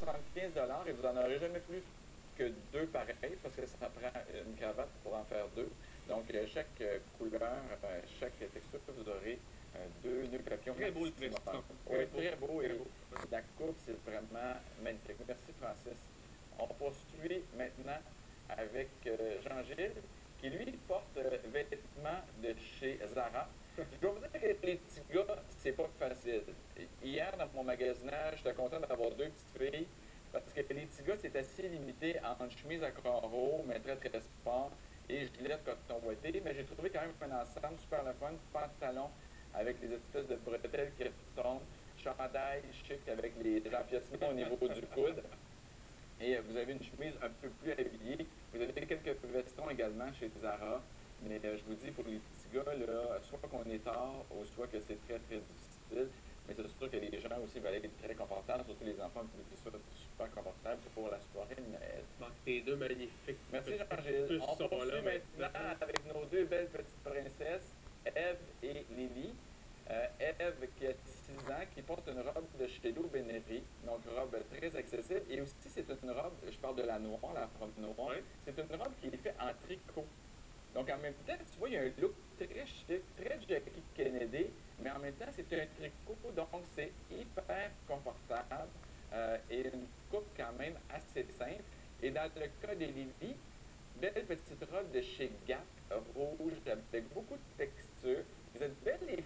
75 et vous n'en aurez jamais plus que deux pareils parce que ça prend une cravate pour en faire deux. Donc, chaque couleur, chaque texture, vous aurez deux nœuds papillons. Très beau le maximum. veston. Oui, très beau. Très Et beau. la coupe, c'est vraiment magnifique. Merci, Francis. On poursuit maintenant avec Jean-Gilles, qui lui porte vêtements de chez Zara. Je dois vous dire que les petits gars, c'est pas facile. Hier, dans mon magasinage, j'étais content d'avoir deux petites filles, parce que les petits gars, c'est assez limité en chemise à carreaux, mais très très sport, et gilet coton ouaté. Mais j'ai trouvé quand même un ensemble super le fun, pantalon avec des espèces de bretelles qui retombent, chandail chic avec les empiècements au niveau du coude. Et vous avez une chemise un peu plus habillée. Vous avez quelques vestons également chez Zara. Mais je vous dis, pour les petits gars, là, soit qu'on est tard, ou soit que c'est très, très difficile. Mais c'est sûr que les gens aussi veulent être très confortables, surtout les enfants, pour qu'ils soient super confortables pour la soirée de Noël. Donc, tes deux magnifiques Merci petites Jean-Gilles. puces On sont là poursuit maintenant avec nos deux belles petites princesses, Ève et Lily. Ève qui a 6 ans, qui porte une robe de chez Lou Bénéry, donc robe très accessible. Et aussi, c'est une robe, je parle de la noire, la robe noire, Ouais. c'est une robe qui est faite en tricot. Donc en même temps, tu vois, il y a un look très chic, très Jackie Kennedy, mais en même temps, c'est un tricot, donc c'est hyper confortable et une coupe quand même assez simple. Et dans le cas des Lily, belle petite robe de chez Gap, rouge, avec beaucoup de texture. Vous êtes belles les